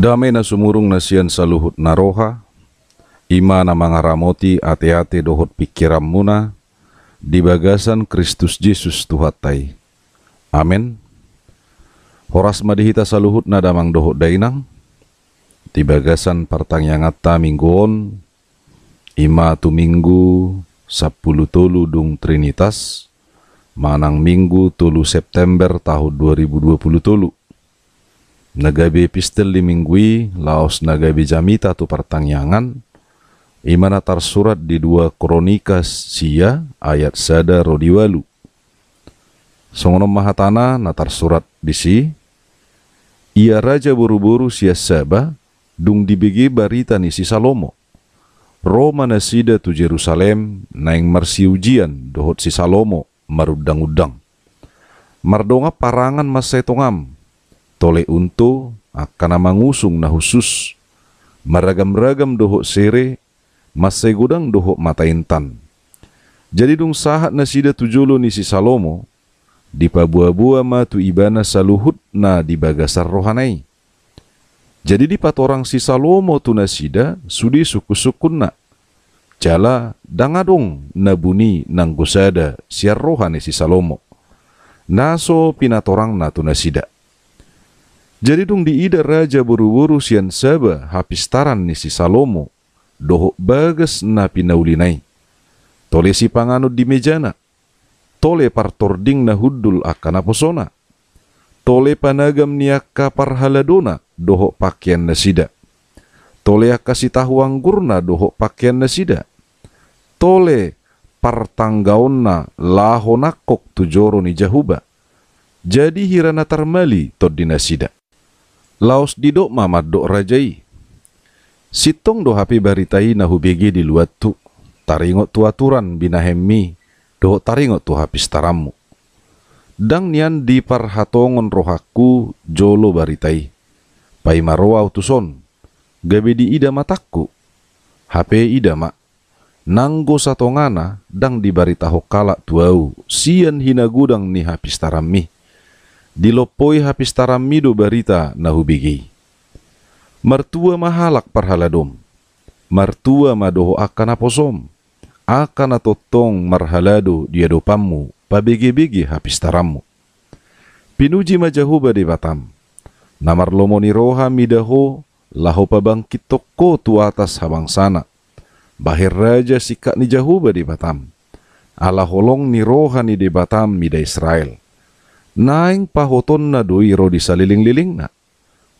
Damai na sumurung na siyan sa luhut na roha, ima na mga ramoti ate-ate dohot pikiram muna, di bagasan Kristus Jesus tuhatay. Amen. Horas madihita sa luhut na damang dohot dainang, di bagasan partangyangatta mingguon, ima tu minggu 10 tolu dung Trinitas, manang minggu 3 September tahun 2020 tolu. Nagabi pistel di minggui, laos nagabi jamita tu pertangyangan, imana tersurat di 2 Kronika sia ayat 1 rodiwalu. Songonom mahatana na tersurat di si, ia raja buru-buru sia saba, dung dibegi barita ni si Salomo. Roma nasida tu Jerusalem, naing marsi ujian dohot si Salomo, marudang-udang. Mardonga parangan masetongam, tole unto akan mangusung na husus, maragam-ragam dohok sere, masegudang dohok mataintan. Jadi dung sahat na sida tujolo ni si Salomo, di pabua-bua ma tu ibana saluhut na di bagasar rohanai. Jadi di patorang si Salomo tu nasida, sudi suku-sukun na. Jala dangadong nabuni nang gusada siar rohani si Salomo. Naso pinatorang na tu nasida. Jadi dong di ida raja buru-buru sian saba hapistaran ni si Salomo, dohok bagas na pinaulinai. Tole si panganod di mejana, tole partording na hudul akana posona, tole panagam niaka parhaladona, dohok pakaian nasida, tole akasi tahu anggurna, dohok pakaian nasida, tole partanggaonna lahonakok tujoro ni jahuba, jadi hirana tarmali tod di nasida. Laos didok mamad dok rajai. Sitong do hapi baritai na hubigi di luat tu. Taringot tu aturan binahemi. Do taringot tu hapis taramu. Dang nian di parhatongon rohaku jolo baritai. Pai maroa utuson. Gabi di ida mataku. Hape ida mak. Nanggo satongana dang di barita hokala tuau. Sian hinagudang ni hapis tarami. Dilopoi hapis taramido barita na hubigi. Mertua mahalak parhaladom. Mertua madoho akan aposom. Akan atotong marhalado diadopamu pabigi-bigi hapis taramu. Pinuji majahuba di batam. Namarlomo ni roha midaho laho pabangkit toko tu atas habang sana. Bahir raja sikak ni jahuba di batam. Ala holong ni roha ni di batam mida Israel. Naing pahoton na doiro di saliling-liling na.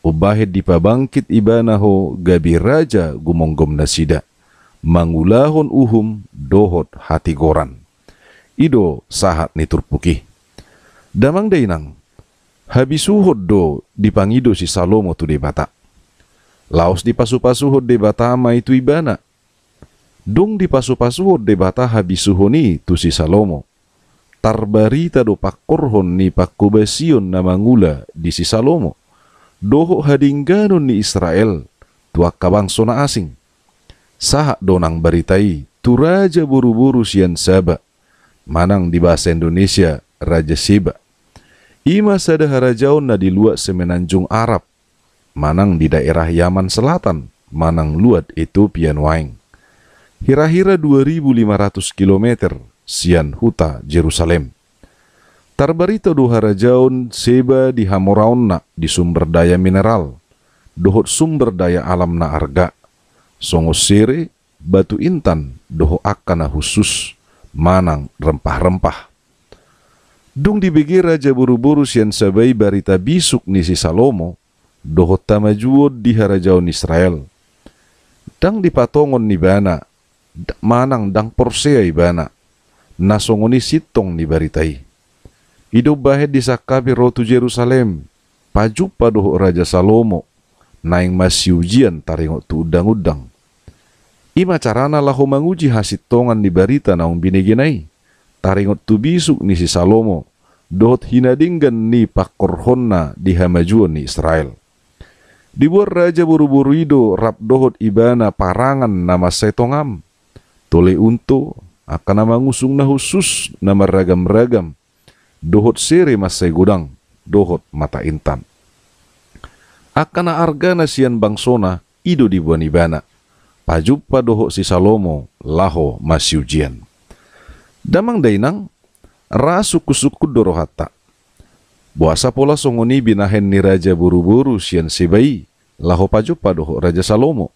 Ubahid di pabangkit ibanaho gabi raja gumonggom na sida. Mangulahon uhum dohot hati goran. Ido sahat ni turpuki. Damang dainang. Habisuhod do dipangido si Salomo tu debata. Laos di pasu-pasuhod debata ama itu ibana. Dong di pasu-pasuhod debata habisuhoni tu si Salomo. Tarbarita do pakorhon ni pakubasion na mangula di si Salomo. Doho hadingganon ni Israel, tuak kabangso na asing. Sahak donang baritai, tu raja buru-buru sian saba. Manang di bahasa Indonesia, Raja Seba. Ima sada harajaon na di luat semenanjung Arab. Manang di daerah Yaman Selatan, manang luat Ethiopian waing. Hira-hira 2.500 kilometer. Sian huta Jerusalem. Tarbarita do harajaon Seba di Hamoraonna di sumber daya mineral, dohot sumber daya alam na arga, songo sere, batu intan, doho akana khusus, manang rempah-rempah. Dung dibegi raja buru-buru sian sabai barita bisuk ni si Salomo, dohot tamajuod di harajaon Israel. Dang dipatongon ni bana, manang dang porsea ibana, nasongoni sitong ni baritai. Ido bahed disakapi rotu Jerusalem, paju padoh Raja Salomo, naing masiujian taringot tu udang-udang. Ima carana laho manguji hasitongan ni barita naung biniginai, taringot tu bisuk ni si Salomo, dohot hinadinggan ni pakorhonna di hamajuan ni Israel. Dibuat raja buru-buru ido rap dohot ibana parangan nama setongam. Tole unto akan nama ngusung na khusus nama ragam-ragam. Dohot sere masai gudang, dohot mata intan. Akana argana sian bangsona ido dibuan ibana. Pajupa dohot si Salomo laho masyujian. Damang dainang rasuku-suku dorohata. Buasa pola songoni binahen ni raja buru-buru sian sebai laho pajupa dohot raja Salomo.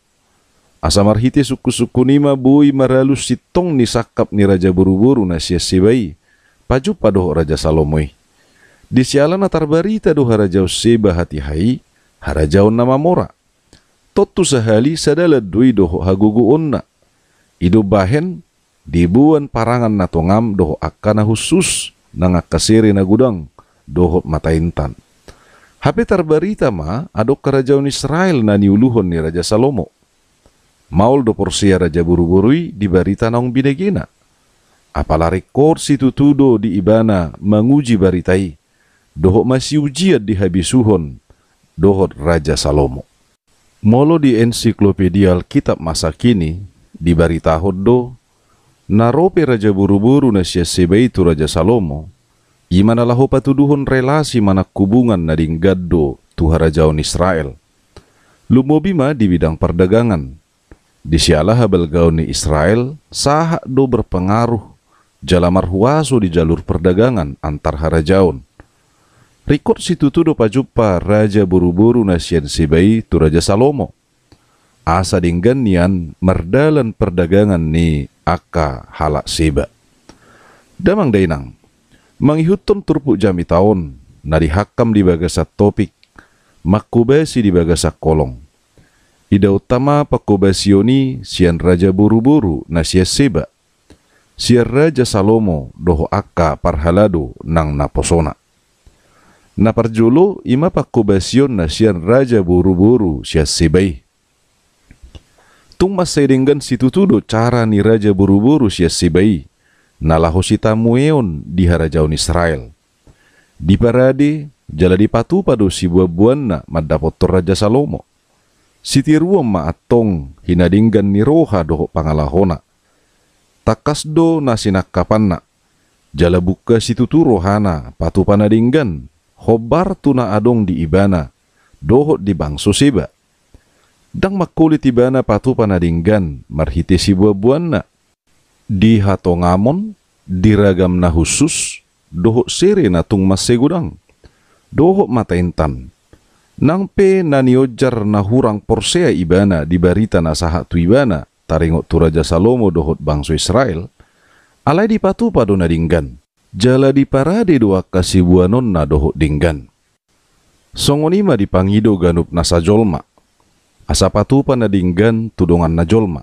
Asamarhiti suku-suku nima bui maralu sitong ni sakap ni raja buru-buru na sia sebai pajupa dohot raja Salomoi. Di sialana tarbarita doha raja seba hati hai harajaon nama mora. Totu sahali sadala dui doho hagugu onna. Ido bahen dibuan parangan na tongam doho akana khusus nangakasiri na gudang doho mata intan. Hape tarbarita ma adok kerajaon Israel na niuluhon ni Raja Salomo. Maul do porsia raja buru-burui di barita naong binegina. Apalari kor situ tudo di ibana menguji baritai. Doho masih ujiat di habisuhon dohot Raja Salomo. Molo di ensiklopedia Alkitab masa kini di barita hoddo narope raja buru-buru na siya seba itu Raja Salomo imana laho patuduhon relasi mana kubungan na dinggaddo tuha rajaon Israel. Lumobima di bidang perdagangan. Di sialah balgaon ni Israel sahak do berpengaruh jalamar huaso di jalur perdagangan antar harajaon. Rikot situ tudo pajupa raja buru-buru nasian sebai tu Raja Salomo. Asa dinggan nian merdalan perdagangan ni aka halak seba. Damang dainang, mangihutun turpuk jami tahun, na dihakam di bagasa topik, makubasi di bagasa kolong. Ida utama pakubasioni sian raja buru-buru na sia seba. Sian Raja Salomo doho aka parhalado nang naposona. Na parjulo ima pakubasion na sian raja buru-buru sia sebai. Tung masedenggan situ tudo cara ni raja buru-buru sia sebai. Nalahu sita mueon di harajaon Israel. Di parade jala di patu pado si buah-buan na madapotor Raja Salomo. Siti ruam maatong hinadinggan ni roha doho pangalahona. Takasdo na sinakapan na. Jala buka situ tu rohana patu panadinggan. Hobar tuna adong di ibana, dohot di bangso seba. Dang makulit ibana patu panadinggan, marhiti si buah-buan na. Di hatongamon, diragam na khusus, dohot sere na tung masegudang. Dohot mata intan. Nang pe na niojar na hurang porsea ibana di barita na sahat tu ibana, taringot tu Raja Salomo dohot bangso Israel, alai di patu padu nadinggan. Jala di parade doa kasibuanon na dohot dinggan. Songonima di pangido ganup nasa jolma. Asapatu pa na dinggan tudongan na jolma.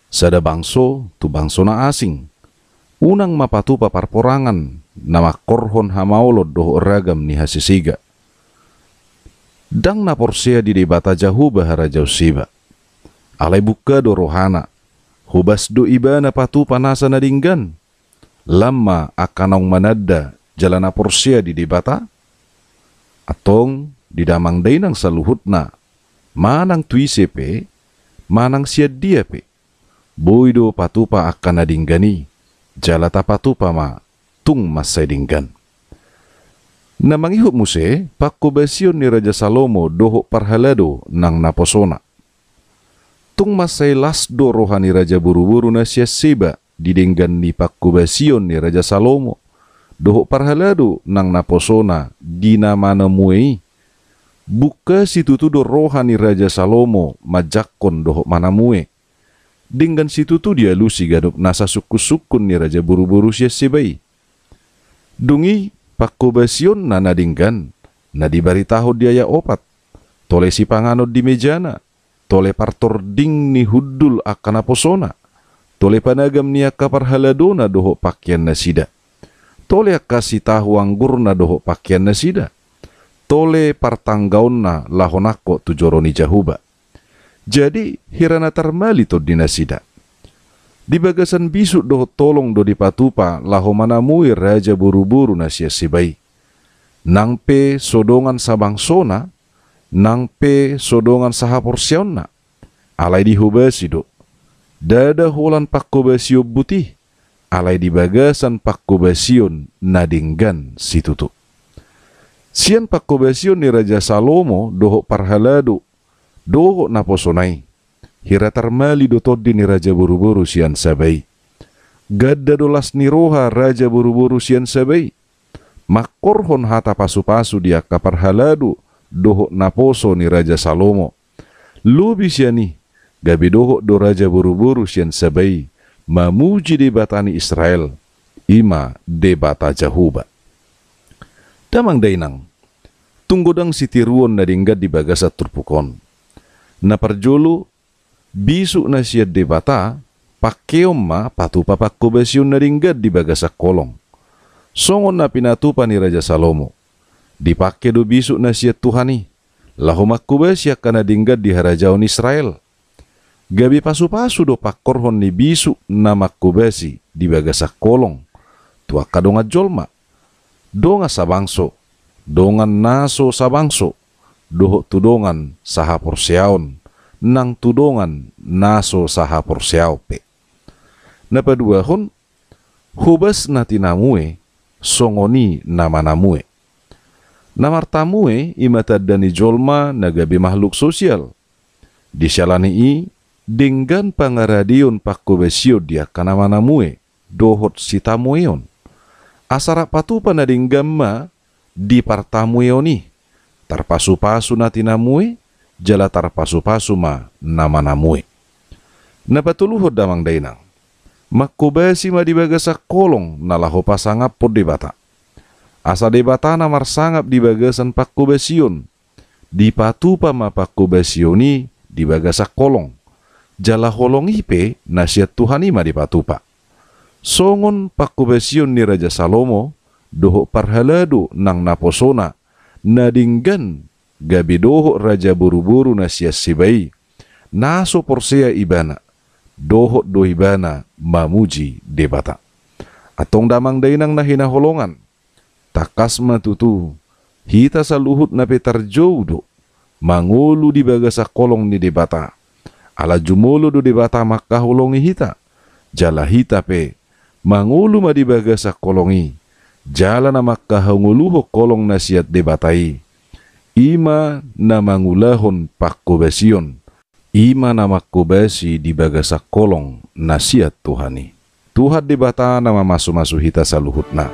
Sada bangso tu bangso na asing. Unang mapatu pa parporangan na makorhon hamaolod doho ragam ni hasisiga. Dang na porsea di debata jahu bahara jauh siba. Alai buka do rohana. Hubas do iba na patu panasa na dinggan. Lama akanong manada jalana porsia di debata atong di damang dainang saluhut na manang tuise pe manang siad dia pe boydo patupa akan nadinggani jalata patupa ma tung masay dinggan. Na mangihop muse pakubasyon ni Raja Salomo doho parhalado nang naposona tung masay lasdo rohani raja buru-buru na siya seba didenggan ni pakubasyon ni Raja Salomo doho parhalado nang naposona di nama namuei buka situ tu do rohani Raja Salomo majakon doho manamue dengan situ tu dia lusi gadup nasa suku-sukun ni Raja buru-buru siya sebai dungi pakubasyon na nadinggan na dibaritaho dia ya opat tole si panganod di mejana tole partor ding ni hudul akan naposona tole panagam niya kaparhaladona doho pakyan na sida. Tole akasi tahu anggur na doho pakyan na sida. Tole partanggaon na lahonako tujoroni jahuba. Jadi hirana tarmali to dinasida. Di bagasan bisu doho tolong do di patupa laho manamui raja buru-buru na siya sibay. Nangpe sodongan sabang sona nang pe sodongan saha porsion na alai di hubasi do dada holan pakkobasio butih alai di bagasan pakkobasion nadinggan situtu. Sian pakkobasion ni Raja Salomo doho parhalado doho naposonai hira tarmali do toddi ni Raja buru-buru sian sabai gadda dolas ni roha Raja buru-buru sian sabai makorhon hata pasu-pasu dia kaparhalado doho naposo ni Raja Salomo lubi siani gabi doho do Raja buru-buru sian sabai mamuji debatani Israel ima debata jahuba. Damang dainang tunggodang sitiruon na dinggat di bagasa turpukon na parjolo bisu na siya debata pakeom ma patupa pakkobasyon na dinggat di bagasa kolong songon na pinatupa ni Raja Salomo dipake do bisu na siya tuhani lahu makkobasya kana dinggat di harajaon Israel gabi pasu-pasu do pakkorhon ni bisu na makkobasi di bagasa kolong tua kadonga jolma donga sabangso dongan naso sabangso doho tudongan saha porsiaon nang tudongan naso saha porsiao pe napaduahon hubas natinamue songoni namanamue namartamue imatadani jolma nagabi makhluk sosial disyalani i dengan pangaradion pakkobasyo dia kanamanamue dohot sitamueon asara patupa na dinggama di partamueoni tarpasu-pasu na tinamue jala tarpasu-pasu ma namanamue napatuluhod damang dainang makkobasi ma di bagasa kolong nalaho pasangap po debata asa debata na marsangap di bagasan pakkobasyon di patupa ma pakkobasyoni di bagasa kolong jala holong ipe nasihat Tuhan ima di patupa songon pakkobasyon ni Raja Salomo doho parhalado nang naposona nadinggan gabi doho Raja buru-buru nasihat sibai naso porsea ibana doho do ibana mamuji debata atong damang dainang na hinaholongan takas matutu hita saluhut na petarjoudo mangulu di bagasa kolong ni debata ala jumolo do debata makkahulongi hita jala hita pe mangulu ma di bagasa kolongi jala na makkahanguluho kolong nasihat debatai ima na mangulahon pakkobasyon ima na makkobasi di bagasa kolong nasihat Tuhani Tuhan debata na mamasu-masu hita saluhutna.